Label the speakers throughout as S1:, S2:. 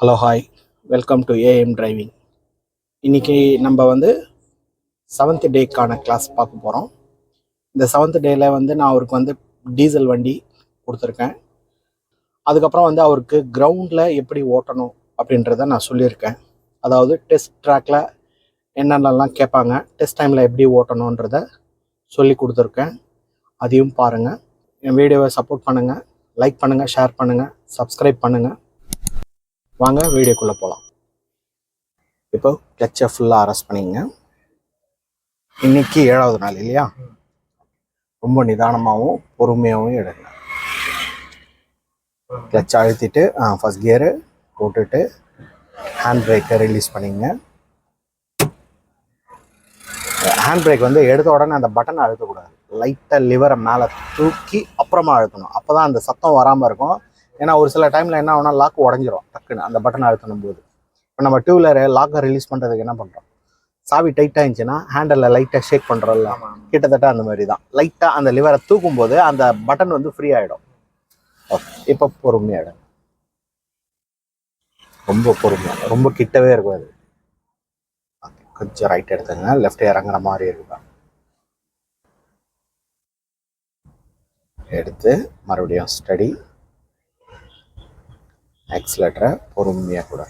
S1: Hello hi, welcome to AM driving. இன்றைக்கி நம்ம வந்து 7th டேக்கான கிளாஸ் பார்க்க போகிறோம். இந்த 7th டேயில் நான் அவருக்கு டீசல் வண்டி கொடுத்துருக்கேன். அதுக்கப்புறம் அவருக்கு கிரவுண்டில் எப்படி ஓட்டணும் அப்படின்றத நான் சொல்லியிருக்கேன். அதாவது டெஸ்ட் ட்ராக்கில் என்னென்னலாம் கேட்பாங்க, டெஸ்ட் டைமில் எப்படி ஓட்டணுன்றத சொல்லி கொடுத்துருக்கேன். அதையும் பாருங்கள். என் வீடியோவை சப்போர்ட் பண்ணுங்கள், லைக் பண்ணுங்கள், ஷேர் பண்ணுங்கள், சப்ஸ்கிரைப் பண்ணுங்கள். வாங்க வீடியோக்குள்ளே போகலாம். இப்போ கிளச்சை ஃபுல்லாக அரெஸ்ட் பண்ணிங்க. இன்னைக்கு 7வது நாள் இல்லையா, ரொம்ப நிதானமாகவும் பொறுமையாகவும் எடுங்க. கிளச்சை அழுத்திட்டு ஃபர்ஸ்ட் கியரு போட்டுட்டு ஹேண்ட் பிரேக்கை ரிலீஸ் பண்ணிங்க. ஹேண்ட் பிரேக் எடுத்த உடனே அந்த பட்டனை அழுத்தக்கூடாது. லைட்டாக லிவரை மேலே தூக்கி அப்புறமா அழுத்தணும். அப்போ தான் அந்த சத்தம் வராமல் இருக்கும். ஏன்னா ஒரு சில டைமில் என்ன ஆகுனா லாக் உடஞ்சிரும் டக்குன்னு அந்த பட்டனை அழுத்தணும் போது. இப்போ நம்ம டூ வீலரை லாக்கை ரிலீஸ் பண்ணுறதுக்கு என்ன பண்ணுறோம், சாவி டைட்டாக இருந்துச்சுன்னா ஹேண்டலில் லைட்டாக ஷேக் பண்ணுறோம்ல, கிட்டத்தட்ட அந்த மாதிரி தான். லைட்டாக அந்த லிவரை தூக்கும் போது அந்த பட்டன் ஃப்ரீ ஆகிடும். ஓகே, இப்போ பொறுமையாகிடும். ரொம்ப பொறுமையாக, ரொம்ப கிட்டவே இருக்கும் அது. ஓகே, கொஞ்சம் ரைட் எடுத்துங்க. லெஃப்ட் இறங்குற மாதிரி இருக்குதா எடுத்து மறுபடியும் ஸ்டடி. ஆக்சிலேட்டரை பொறுமையாக கூட.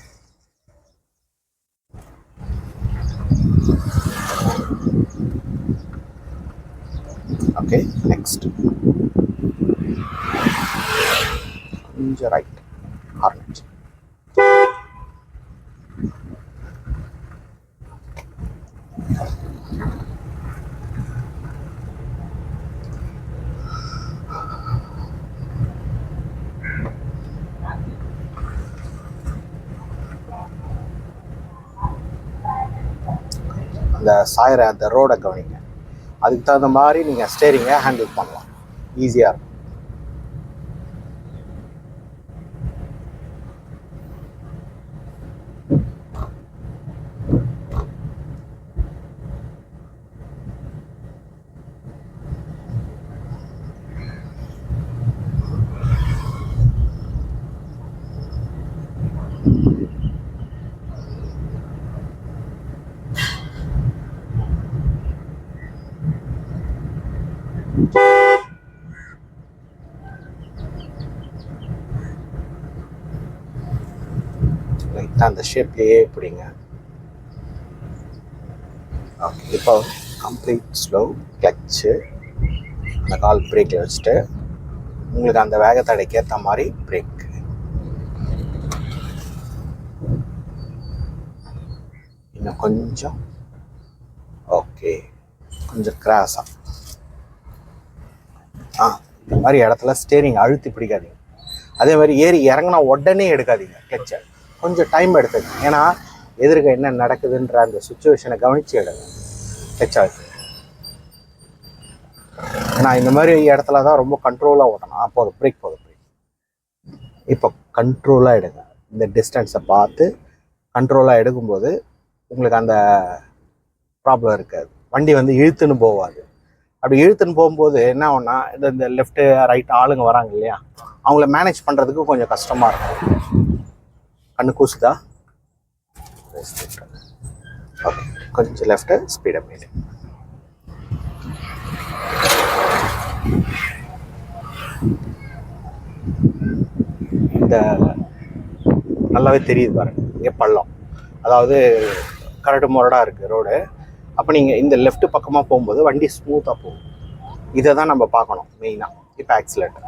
S1: ஓகே, நெக்ஸ்ட் கொஞ்சம் ரைட் ஆரம்பிச்சு. அந்த சாயிற அந்த ரோடை கவனிங்க. அதுக்கு தகுந்த மாதிரி நீங்கள் ஸ்டேரிங்கை ஹேண்டில் பண்ணலாம், ஈஸியாக இருக்கும். லைட்டாக அந்த ஷேப்லேயே பிடிங்க. ஓகே, இப்போ கம்ப்ளீட் ஸ்லோ கிளச்சு. அந்த கால் பிரேக்கில் வச்சுட்டு உங்களுக்கு அந்த வேகத்தடைக்கு ஏற்ற மாதிரி பிரேக். இன்னும் கொஞ்சம். ஓகே, கொஞ்சம் கிராஸாக. இந்த மாதிரி இடத்துல ஸ்டேரிங் அழுத்தி பிடிக்காதீங்க. அதே மாதிரி ஏறி இறங்கினா உடனே எடுக்காதீங்க கிளச்சை. கொஞ்சம் டைம் எடுத்துங்க. ஏன்னா எதிர்க்க என்ன நடக்குதுன்ற அந்த சுச்சுவேஷனை கவனித்து எடுங்க கிளச் அழுத்து. ஏன்னா இந்த மாதிரி இடத்துல தான் ரொம்ப கண்ட்ரோலாக ஓட்டணும். போதும், பிரேக் போதும். இப்போ கண்ட்ரோலாக எடுங்க. இந்த டிஸ்டன்ஸை பார்த்து கண்ட்ரோலாக எடுக்கும்போது உங்களுக்கு அந்த ப்ராப்ளம் இருக்காது. வண்டி இழுத்துன்னு போகாது. அப்படி இழுத்துன்னு போகும்போது என்ன ஆகும்னா, இந்த லெஃப்ட்டு ரைட் ஆளுங்க வராங்க இல்லையா, அவங்கள மேனேஜ் பண்ணுறதுக்கு கொஞ்சம் கஷ்டமாக இருக்கும். கண்ணு கூசுதா? ஓகே, கொஞ்சம் லெஃப்ட்டு ஸ்பீடப் மீது. இந்த நல்லாவே தெரியுது பாருங்க, இங்கே பள்ளம், அதாவது கரடு முரடாக இருக்குது ரோடு. அப்போ நீங்கள் இந்த லெஃப்ட் பக்கமாக போகும்போது வண்டி ஸ்மூத்தாக போகும். இதை தான் நம்ம பார்க்கணும் மெயினாக. இப்போ ஆக்சிலேட்டர்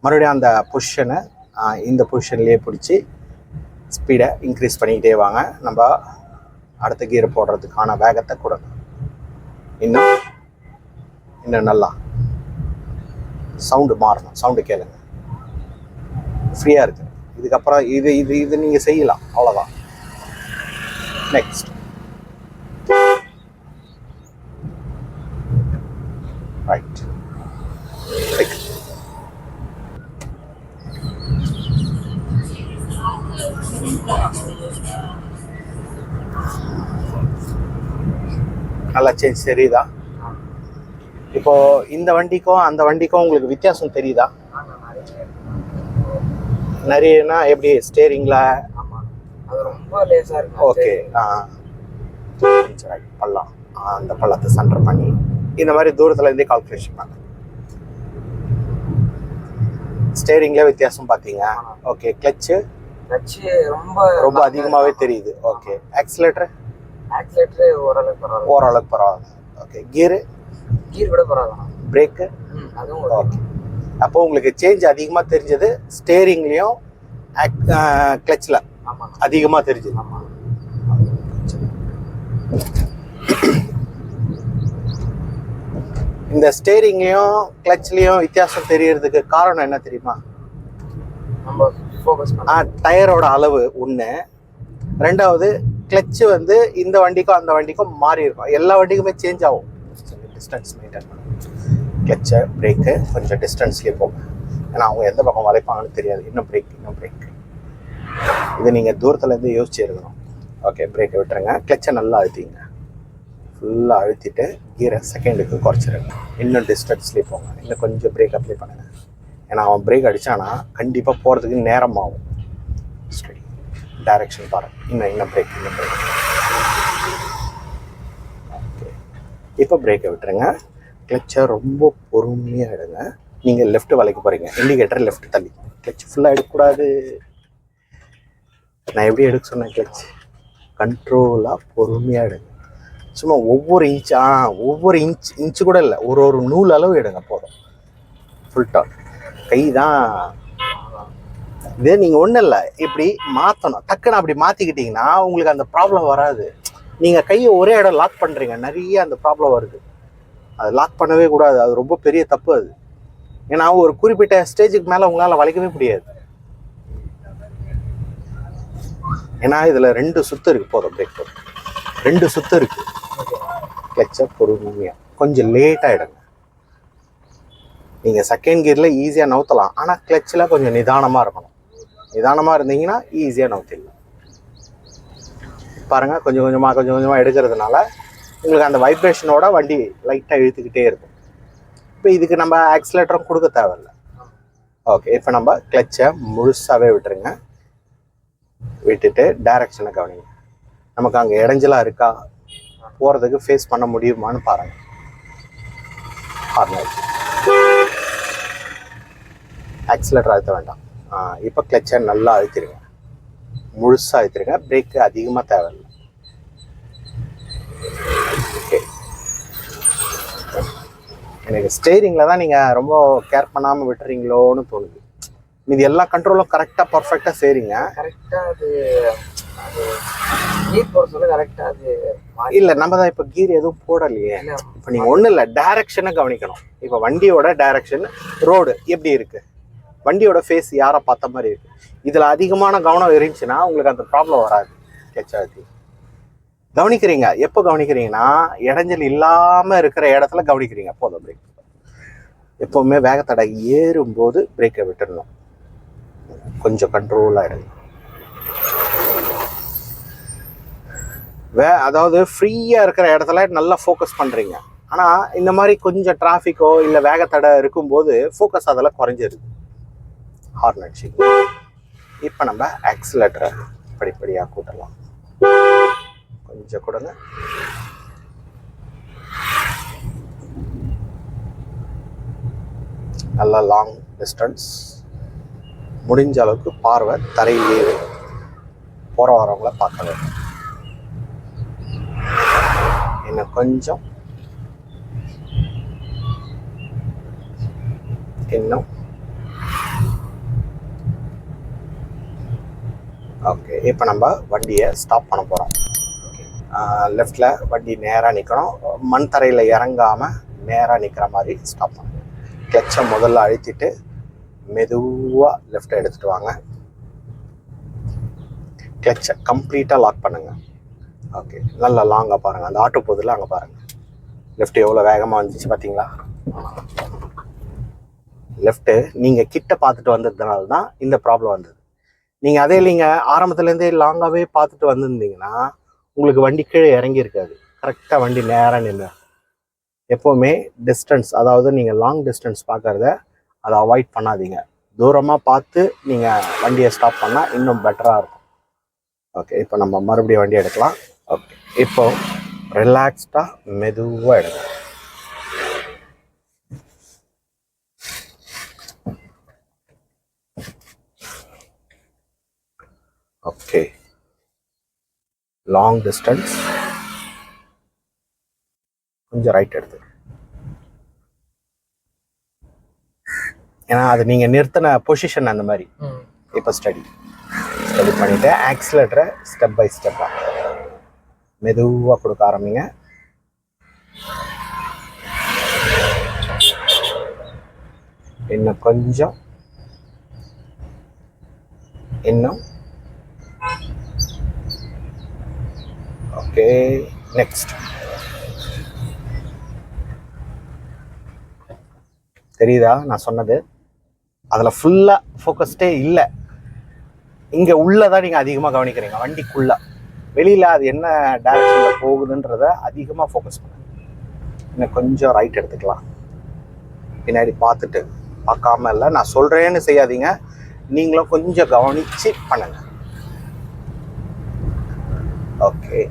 S1: மறுபடியும் அந்த பொசிஷனை இந்த பொசிஷன்லேயே பிடிச்சி ஸ்பீடை இன்க்ரீஸ் பண்ணிக்கிட்டே வாங்க. நம்ம அடுத்த கியர் போடுறதுக்கான வேகத்தை கொடுங்க. இன்னும் நல்லா சவுண்டு மாறணும். சவுண்டு கேளுங்க. ஃப்ரீயாக இருக்குது. இதுக்கப்புறம் இது நீங்கள் செய்யலாம், அவ்வளோதான். Next right. நல்லா சேஞ்ச் தெரியுதா? இப்போ இந்த வண்டிக்கும் அந்த வண்டிக்கும் உங்களுக்கு வித்தியாசம் தெரியுதா? நிறையனா எப்படி ஸ்டேரிங்கில்
S2: ரொம்ப லேசா இருக்கு.
S1: ஓகே, பள்ளம் அந்த பள்ளத்தை சென்டர் பண்ணி இந்த மாதிரி தூரத்துல இருந்தே கால்குலேஷன் பண்ண. ஸ்டேரிங்ல வித்தியாசம் பார்த்தீங்க. ஓகே, கிளச்சு ரொம்ப அதிகமாகவே தெரியுது. ஓகே, ஆக்சிலேட்டர் ஓரளவுக்கு பரவாயில்ல. ஓகே, கீர்
S2: கூட பரவாயில்ல.
S1: பிரேக்கு
S2: அதுவும்
S1: ஓகே. அப்போ உங்களுக்கு சேஞ்ச் அதிகமாக தெரிஞ்சது ஸ்டேரிங்லேயும் கிளச்சில் அதிகமாக தெரிஞ்சது. இந்த ஸ்டேரிங்லேயும் கிளச்லேயும் வித்தியாசம் தெரியறதுக்கு காரணம் என்ன தெரியுமா? டயரோட அளவு ஒன்று, ரெண்டாவது கிளச்சு வந்து இந்த வண்டிக்கும் அந்த வண்டிக்கும் மாறி இருக்கும். எல்லா வண்டிக்குமே சேஞ்ச் ஆகும். டிஸ்டன்ஸ் மெயின்டைன் பண்ணும். கிளச்சை பிரேக்கு கொஞ்சம் டிஸ்டன்ஸ்லேயே போகும். ஏன்னா அவங்க எந்த பக்கம் வளைப்பாங்கன்னு தெரியாது. இன்னும் பிரேக் இது நீங்கள் தூரத்துலேருந்து யோசிச்சு இருக்கணும். ஓகே, பிரேக்கை விட்டுருங்க. கிளச்சை நல்லா அழுத்திங்க. ஃபுல்லாக அழுத்திட்டு கீரை செகண்டுக்கு குறைச்சிருங்க. இன்னும் டிஸ்டன்ஸ்லேயே போங்க. இன்னும் கொஞ்சம் பிரேக் அப்ளை பண்ணுங்கள். ஏன்னா அவன் பிரேக் அடித்தானா கண்டிப்பாக போகிறதுக்கு நேரம் ஆகும். ஸ்டடி டைரக்ஷன் பாருங்கள். இன்னும் பிரேக். ஓகே, இப்போ பிரேக்கை விட்டுருங்க. கிளச்சை ரொம்ப பொறுமையாக எடுங்க. நீங்கள் லெஃப்ட் வளைக்க போகிறீங்க. இண்டிகேட்டர் லெஃப்ட் தள்ளி. கிளச் ஃபுல்லாக எடுக்கக்கூடாது. நான் எப்படி எடுக்க சொன்னேன்? கிளச் கண்ட்ரோலாக பொறுமையாக எடுங்க. சும்மா ஒவ்வொரு இன்ச்சு கூட இல்லை, ஒரு நூல் அளவு எடுங்க போதும். ஃபுல் டான் கை தான். இதே நீங்கள் ஒன்றும் இல்லை, இப்படி மாற்றணும். டக்குன்னு அப்படி மாற்றிக்கிட்டிங்கன்னா உங்களுக்கு அந்த ப்ராப்ளம் வராது. நீங்கள் கையை ஒரே இடம் லாக் பண்ணுறீங்க, நிறைய அந்த ப்ராப்ளம் வருது. அது லாக் பண்ணவே கூடாது. அது ரொம்ப பெரிய தப்பு அது. ஏன்னா ஒரு குறிப்பிட்ட ஸ்டேஜுக்கு மேலே உங்களால் வளைக்கவே முடியாது. ஏன்னா இதில் 2 சுத்து இருக்குது. போதும், பிரேக் போதும். 2 சுத்து இருக்குது. கிளச்சை பொறுமையாக கொஞ்சம் லேட்டாக எடுங்க. நீங்கள் செகண்ட் கியரில் ஈஸியாக நவுத்தலாம். ஆனால் கிளச்சில் கொஞ்சம் நிதானமாக இருக்கணும். நிதானமாக இருந்தீங்கன்னா ஈஸியாக நவுத்திடலாம். பாருங்கள், கொஞ்சம் கொஞ்சமாக எடுக்கிறதுனால உங்களுக்கு அந்த வைப்ரேஷனோட வண்டி லைட்டாக இழுத்துக்கிட்டே இருக்கும். இப்போ இதுக்கு நம்ம ஆக்சிலேட்டரும் கொடுக்க தேவையில்லை. ஓகே, இப்போ நம்ம கிளச்சை முழுசாகவே விட்டுருங்க. விட்டுட்டு டைரக்ஷனை கவனிங்க. நமக்கு அங்கே இடைஞ்சலாக இருக்கா, போகிறதுக்கு ஃபேஸ் பண்ண முடியுமான்னு பாருங்கள். ஆக்சிலேட்டர் அழுத்த வேண்டாம். இப்போ கிளச்சை நல்லா அழுத்திடுங்க. முழுசாக அழுத்திடுங்க. பிரேக்கு அதிகமாக தேவையில்லை. ஓகே, எனக்கு ஸ்டேரிங்கில் தான் நீங்கள் ரொம்ப கேர் பண்ணாமல் விட்டுறீங்களோன்னு தோணுது. மீதி எல்லா கண்ட்ரோலும் கரெக்டாக பர்ஃபெக்டாக செய்கிறீங்க. இல்லை, நம்ம தான் இப்போ கீர் எதுவும் போடலையே. இப்போ நீங்கள் ஒன்றும் இல்லை, டைரக்ஷனை கவனிக்கணும். இப்போ வண்டியோட டைரக்ஷன், ரோடு எப்படி இருக்குது, வண்டியோட ஃபேஸ் யாரை பார்த்த மாதிரி இருக்குது. இதில் அதிகமான கவனம் இருந்துச்சுன்னா உங்களுக்கு அந்த ப்ராப்ளம் வராது. கெச்சாதி கவனிக்கிறீங்க. எப்போ கவனிக்கிறீங்கன்னா இடைஞ்சல் இல்லாமல் இருக்கிற இடத்துல கவனிக்கிறீங்க. போதும். பிரேக் எப்போவுமே வேகத்தடை ஏறும்போது பிரேக்கை விட்டுடணும். கொஞ்சம் கண்ட்ரோலாக எடுங்க. அதாவது ஃப்ரீயாக இருக்கிற இடத்துல நல்லா ஃபோக்கஸ் பண்ணுறீங்க. ஆனால் இந்த மாதிரி கொஞ்சம் டிராஃபிக்கோ இல்லை வேகத்தடை இருக்கும்போது ஃபோக்கஸ் அதெல்லாம் குறைஞ்சிருது. ஹார்ன் அடிச்சு இப்போ நம்ம ஆக்சிலேட்டரை படிப்படியாக கூட்டலாம். கொஞ்சம் கொடுங்க. நல்லா லாங் டிஸ்டன்ஸ். முடிஞ்ச அளவுக்கு பார்வை தரையிலேயே போகிற வரவங்கள பார்க்க வேண்டும். இன்னும் கொஞ்சம். இன்னும். ஓகே, இப்போ நம்ம வண்டியை ஸ்டாப் பண்ண போகிறோம். லெஃப்டில் வண்டி நேராக நிற்கணும். மண் தரையில் இறங்காமல் நேராக நிற்கிற மாதிரி ஸ்டாப் பண்ணுங்க. கிளச்சை முதல்ல அழுத்திட்டு மெதுவாக லெஃப்ட்டை எடுத்துகிட்டு வாங்க. கிளச்சை கம்ப்ளீட்டாக லாக் பண்ணுங்கள். ஓகே, நல்லா லாங்காக பாருங்கள். அந்த ஆட்டோ போதில் அங்கே பாருங்கள். லெஃப்ட் எவ்வளோ வேகமாக வந்துச்சு பார்த்தீங்களா? லெஃப்ட்டு நீங்கள் கிட்ட பார்த்துட்டு வந்ததுனால தான் இந்த ப்ராப்ளம் வந்தது. நீங்கள் அதே நீங்கள் ஆரம்பத்துலேருந்தே லாங்காகவே பார்த்துட்டு வந்திருந்தீங்கன்னா உங்களுக்கு வண்டி கீழே இறங்கியிருக்காது. கரெக்டாக வண்டி நேராக நின்று. எப்போவுமே டிஸ்டன்ஸ், அதாவது நீங்கள் லாங் டிஸ்டன்ஸ் பார்க்குறத அதை அவாய்ட் பண்ணாதீங்க. தூரமாக பார்த்து நீங்கள் வண்டியை ஸ்டாப் பண்ணால் இன்னும் பெட்டராக இருக்கும். ஓகே, இப்போ நம்ம மறுபடியும் வண்டி எடுக்கலாம். ஓகே, இப்போ ரிலாக்ஸ்டாக மெதுவாக எடுக்கலாம். ஓகே, லாங் டிஸ்டன்ஸ் கொஞ்சம் ரைட் எடுத்து, ஏன்னா அது நீங்கள் நிறுத்தின பொசிஷன் அந்த மாதிரி. இப்போ ஸ்டடி பண்ணிவிட்டு ஆக்சிலேட்டரை ஸ்டெப் பை ஸ்டெப்பாக மெதுவாக கொடுக்க ஆரம்பிங்க. இன்னும் கொஞ்சம், இன்னும். Okay, next. தெரியுதா நான் சொன்னது? அதில் ஃபுல்லாக ஃபோக்கஸ்டே இல்லை. இங்கே உள்ளதான் நீங்கள் அதிகமாக கவனிக்கிறீங்க. வண்டிக்குள்ள வெளியில் அது என்ன டைரக்ஷனில் போகுதுன்றத அதிகமாக ஃபோக்கஸ் பண்ணுங்க. இன்னும் கொஞ்சம் ரைட் எடுத்துக்கலாம். பின்னாடி பார்க்காம இல்லை, நான் சொல்கிறேன்னு செய்யாதீங்க, நீங்களும் கொஞ்சம் கவனித்து பண்ணுங்க. ஓகே,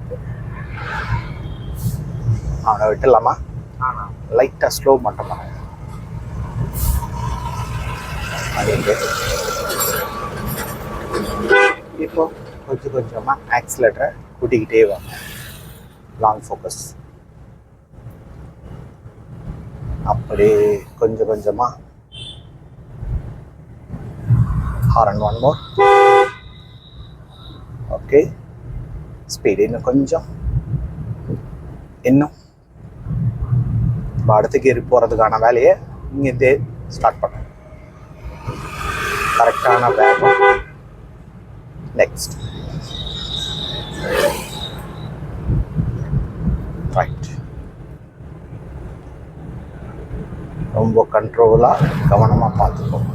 S1: அவனை விட்டுலாமா? லைட்டாக ஸ்லோ மட்டும் பண்ணுங்க. இப்போ கொஞ்சம் கொஞ்சமாக ஆக்சிலேட்டரை கூட்டிக்கிட்டே வாங்க. Long focus. அப்படியே கொஞ்சம் கொஞ்சமாக horn. One more. Okay, speed இன்னும் கொஞ்சம், இன்னும். இப்போ அடுத்த கியர் போகிறதுக்கான வேலையை இங்கே ஸ்டார்ட் பண்ணுங்க. கரெக்டான வேகம். Next, right. ரொம்ப கண்ட்ரோலாக கவனமாக பார்த்துக்கோங்க.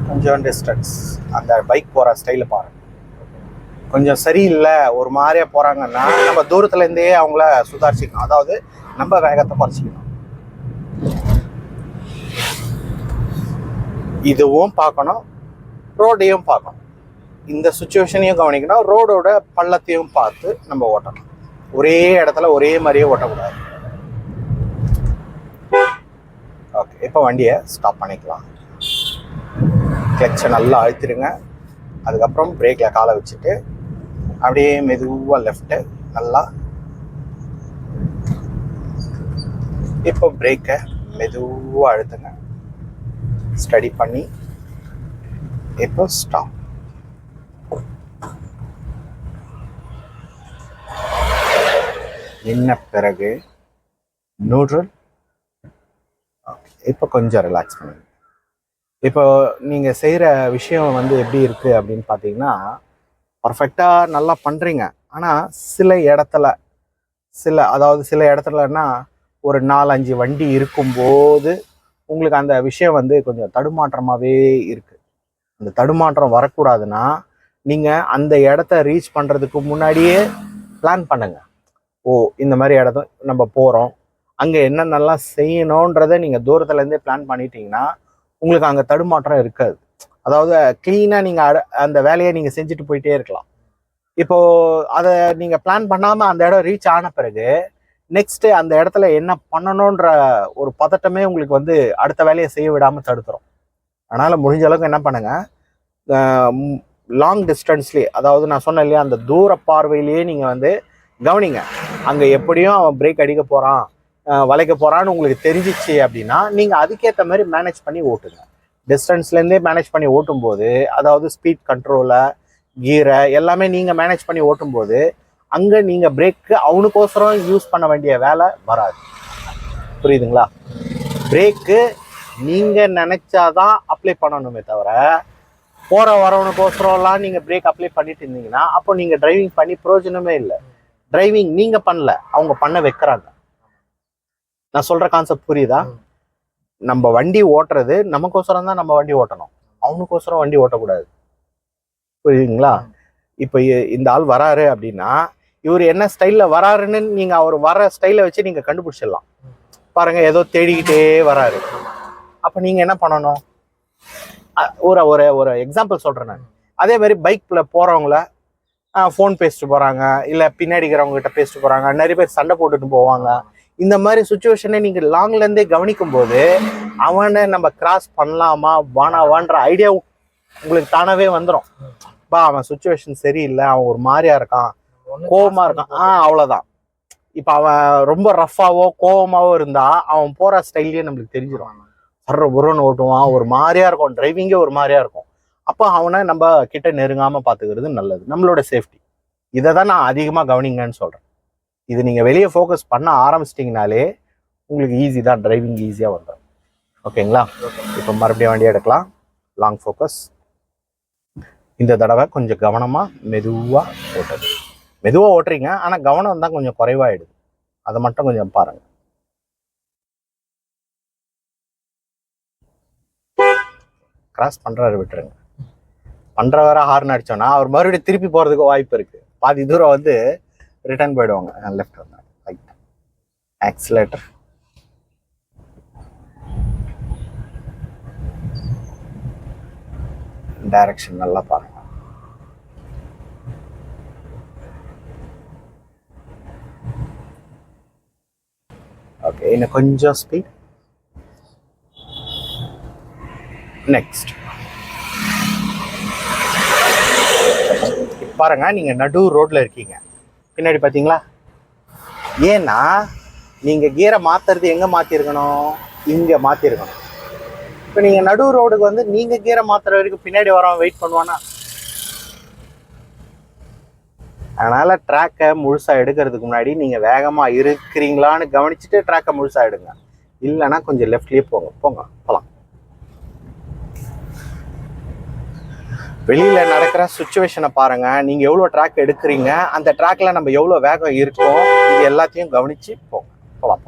S1: கொஞ்சம் டிஸ்டன்ஸ், அந்த பைக் போகிற ஸ்டைலை பாருங்க. கொஞ்சம் சரியில்லை, ஒரு மாதிரியா போகிறாங்கன்னா நம்ம தூரத்துலேருந்தே அவங்கள சுதாரிச்சிக்கணும். அதாவது நம்ம வேகத்தை குறைச்சிக்கணும். இதுவும் பார்க்கணும், ரோடையும் பார்க்கணும். இந்த சுச்சுவேஷனையும் கவனிக்கணும், ரோடோட பள்ளத்தையும் பார்த்து நம்ம ஓட்டணும். ஒரே இடத்துல ஒரே மாதிரியே ஓட்டக்கூடாது. ஓகே, இப்போ வண்டியை ஸ்டாப் பண்ணிக்கலாம். கிளச்சை நல்லா அழுத்திடுங்க. அதுக்கப்புறம் பிரேக்கில் காலை வச்சுட்டு அப்படியே மெதுவாக லெஃப்ட்டு நல்லா. இப்போ பிரேக்கை மெதுவாக அழுத்துங்க. ஸ்டடி பண்ணி இப்போ ஸ்டாப். நின்ன பிறகு நியூட்ரல். ஓகே, இப்போ கொஞ்சம் ரிலாக்ஸ் பண்ணுங்க. இப்போ நீங்கள் செய்கிற விஷயம் வந்து எப்படி இருக்குது அப்படின்னு பார்த்தீங்கன்னா, பர்ஃபெக்டாக நல்லா பண்ணுறீங்க. ஆனால் சில இடத்துலன்னா ஒரு 4-5 வண்டி இருக்கும்போது உங்களுக்கு அந்த விஷயம் வந்து கொஞ்சம் தடுமாற்றமாகவே இருக்குது. அந்த தடுமாற்றம் வரக்கூடாதுன்னா நீங்கள் அந்த இடத்த ரீச் பண்ணுறதுக்கு முன்னாடியே பிளான் பண்ணுங்க. ஓ, இந்த மாதிரி இடத்த நம்ம போகிறோம், அங்கே என்னென்னலாம் செய்யணுன்றதை நீங்கள் தூரத்துலேருந்தே பிளான் பண்ணிட்டீங்கன்னா உங்களுக்கு அங்கே தடுமாற்றம் இருக்காது. அதாவது க்ளீனாக நீங்கள் அந்த வேலையை நீங்கள் செஞ்சுட்டு போயிட்டே இருக்கலாம். இப்போது அதை நீங்கள் பிளான் பண்ணாமல் அந்த இடம் ரீச் ஆன பிறகு நெக்ஸ்ட்டு அந்த இடத்துல என்ன பண்ணணுன்ற ஒரு பதட்டமே உங்களுக்கு வந்து அடுத்த வேலையை செய்ய விடாமல் தடுத்துரும். அதனால் முடிஞ்ச அளவுக்கு என்ன பண்ணுங்கள், லாங் டிஸ்டன்ஸ்லேயே, அதாவது நான் சொன்னேன் இல்லையா, அந்த தூர பார்வையிலேயே நீங்கள் வந்து கவனிங்க. அங்கே எப்படியும் அவன் பிரேக் அடிக்க போகிறான், வளைக்க போகிறான்னு உங்களுக்கு தெரிஞ்சிச்சு அப்படின்னா நீங்கள் அதுக்கேற்ற மாதிரி மேனேஜ் பண்ணி ஓட்டுங்க. டிஸ்டன்ஸ்லேருந்தே மேனேஜ் பண்ணி ஓட்டும்போது, அதாவது ஸ்பீட் கண்ட்ரோலை, கீரை எல்லாமே நீங்கள் மேனேஜ் பண்ணி ஓட்டும்போது அங்கே நீங்கள் பிரேக்கு அவனுக்கோசரம் யூஸ் பண்ண வேண்டிய வேலை வராது. புரியுதுங்களா? பிரேக்கு நீங்கள் நினச்சாதான் அப்ளை பண்ணணுமே தவிர போகிற வரவனுக்கோசரம்லாம் நீங்கள் பிரேக் அப்ளை பண்ணிட்டு இருந்தீங்கன்னா அப்போ நீங்கள் டிரைவிங் பண்ணி பிரயோஜனமே இல்லை. டிரைவிங் நீங்கள் பண்ணல, அவங்க பண்ண வைக்கிறாங்க. நான் சொல்கிற கான்செப்ட் புரியுதா? நம்ம வண்டி ஓட்டுறது நமக்கோசரம் தான் நம்ம வண்டி ஓட்டணும், அவனுக்கோசரம் வண்டி ஓட்டக்கூடாது. புரியுதுங்களா? இப்போ இந்த ஆள் வராரு அப்படின்னா இவர் என்ன ஸ்டைலில் வராருன்னு நீங்கள் அவர் வர ஸ்டைலை வச்சு நீங்கள் கண்டுபிடிச்சிடலாம். பாருங்க ஏதோ தேடிக்கிட்டே வராரு. அப்போ நீங்கள் என்ன பண்ணணும்? ஒரு ஒரு ஒரு எக்ஸாம்பிள் சொல்கிறேன் நான். அதே மாதிரி பைக்கில் போகிறவங்கள ஃபோன் பேசிட்டு போகிறாங்க, இல்லை பின்னாடி இருக்கிறவங்ககிட்ட பேசிட்டு போகிறாங்க, நிறைய பேர் சண்டை போட்டுட்டு போவாங்க. இந்த மாதிரி சுச்சுவேஷனை நீங்கள் லாங்லேருந்தே கவனிக்கும் போது அவனை நம்ம கிராஸ் பண்ணலாமா வானாவான்ற ஐடியா உங்களுக்கு தானாகவே வந்துடும். அவன் சுச்சுவேஷன் சரியில்லை, அவன் ஒரு மாதிரியா இருக்கான், கோவமா இருக்கான், அவ்வளோதான். இப்போ அவன் ரொம்ப ரஃபாவோ கோவமாவோ இருந்தா அவன் போகிற ஸ்டைல்லையே நம்மளுக்கு தெரிஞ்சிடும். உருன்னு ஓட்டுவான், ஒரு மாதிரியா இருக்கும், டிரைவிங்கே ஒரு மாதிரியா இருக்கும். அப்போ அவனை நம்ம கிட்ட நெருங்காம பார்த்துக்கிறது நல்லது, நம்மளோட சேஃப்டி. இதை தான் நான் அதிகமாக கவனிங்கன்னு சொல்கிறேன். இது நீங்கள் வெளியே ஃபோக்கஸ் பண்ண ஆரம்பிச்சிட்டிங்கனாலே உங்களுக்கு ஈஸி தான், டிரைவிங் ஈஸியாக வந்துடும். ஓகேங்களா? இப்போ மறுபடியும் வண்டியை எடுக்கலாம். Long focus. இந்த தடவை கொஞ்சம் கவனமாக மெதுவாக ஓட்டுறது. மெதுவாக ஓட்டுறீங்க, ஆனால் கவனம் தான் கொஞ்சம் குறைவாயிடுது. அதை மட்டும் கொஞ்சம் பாருங்கள். கிராஸ் பண்ணுறாரு, விட்டுருங்க. பண்ணுறவரை ஹார்ன் அடித்தோன்னா அவர் மறுபடியும் திருப்பி போகிறதுக்கு வாய்ப்பு இருக்குது. பாதி தூரம் வந்து ரிட்டர்ன் போயிடுவாங்க. லெஃப்ட் வந்தாங்க, ரைட் ஆக்சிலேட்டர். டைரக்ஷன் நல்லா பாருங்க. ஓகே, இன்னும் கொஞ்சம் ஸ்பீட். நெக்ஸ்ட் பாருங்க, நீங்க நடு ரோட்ல இருக்கீங்க, பின்னாடி பாத்தீங்களா? ஏன்னா நீங்க கியரை மாத்துறது எங்க மாத்திருக்கணும்? இங்க மாத்திருக்கணும். இப்போ நீங்க நடு ரோடுக்கு வந்து நீங்க கியரை மாத்துற வரைக்கும் பின்னாடி வரவன் வெயிட் பண்ணுவானா? அதனால ட்ராக்கை முழுசா எடுக்கிறதுக்கு முன்னாடி நீங்க வேகமா இருக்கிறீங்களான்னு கவனிச்சுட்டு ட்ராக்கை முழுசா எடுங்க. இல்லைன்னா கொஞ்சம் லெஃப்ட்லயே போகலாம். வெளியில நடக்கிற சுச்சுவேஷனை பாருங்க. நீங்க எவ்வளவு ட்ராக் எடுக்கிறீங்க, அந்த ட்ராக்ல நம்ம எவ்வளவு வேகம் இருக்கோம், இது எல்லாத்தையும் கவனிச்சு போகலாம்.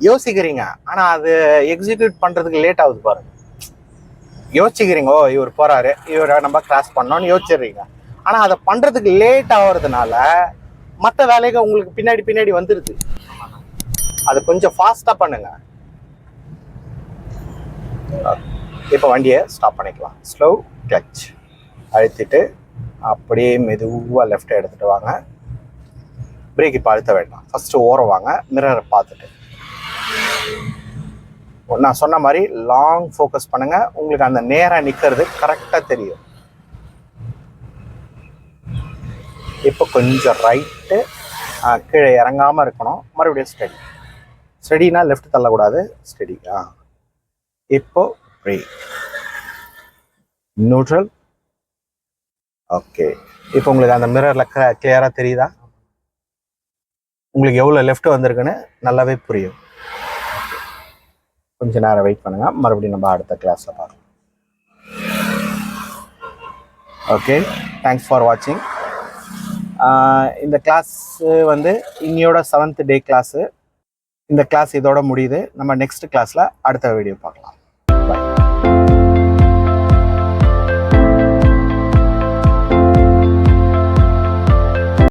S1: யோசிக்கிறீங்க, ஆனா அது எக்ஸிக்யூட் பண்றதுக்கு லேட் ஆகுது பாருங்க. யோசிக்கிறீங்க, ஓ இவர் போறாரு, இவரை நம்ம கிராஸ் பண்ணோம்னு யோசிச்சிடுறீங்க. ஆனா அதை பண்றதுக்கு லேட் ஆகுறதுனால மற்ற வேலைகள் உங்களுக்கு பின்னாடி வந்துருது. அது கொஞ்சம் ஃபாஸ்டா பண்ணுங்க. இப்போ வண்டியை ஸ்டாப் பண்ணிக்கலாம். ஸ்லோ கிளச் அழுத்திட்டு அப்படியே மெதுவா லெஃப்ட் எடுத்துட்டு வாங்க. பிரேக் இப்போ அழுத்த வேண்டாம், ஃபர்ஸ்ட் ஓரம் வாங்க, மிரரை பார்த்துட்டு. நான் சொன்ன மாதிரி லாங் ஃபோக்கஸ் பண்ணுங்க, உங்களுக்கு அந்த நேரம் நிற்கிறது கரெக்டாக தெரியும். இப்போ கொஞ்சம் ரைட்டு, கீழே இறங்காமல் இருக்கணும். மறுபடியும் ஸ்டெடினா லெஃப்ட் தள்ளக்கூடாது, ஸ்டெடி. இப்போ பிரேக், நியூட்ரல். ஓகே, இப்போ உங்களுக்கு அந்த மிரரில் கிளியராக தெரியுதா? உங்களுக்கு எவ்வளோ லெஃப்ட் வந்திருக்குன்னு நல்லாவே புரியும். கொஞ்ச நேரம் வெயிட் பண்ணுங்க, மறுபடியும் நம்ம அடுத்த கிளாஸ்ல பார்க்கலாம். ஓகே, தேங்க்ஸ் ஃபார் வாட்சிங். இந்த கிளாஸ் வந்து இன்னையோட 7th டே கிளாஸு. இந்த கிளாஸ் இதோட முடியுது. நம்ம நெக்ஸ்ட் கிளாஸ்ல அடுத்த வீடியோ பார்க்கலாம்.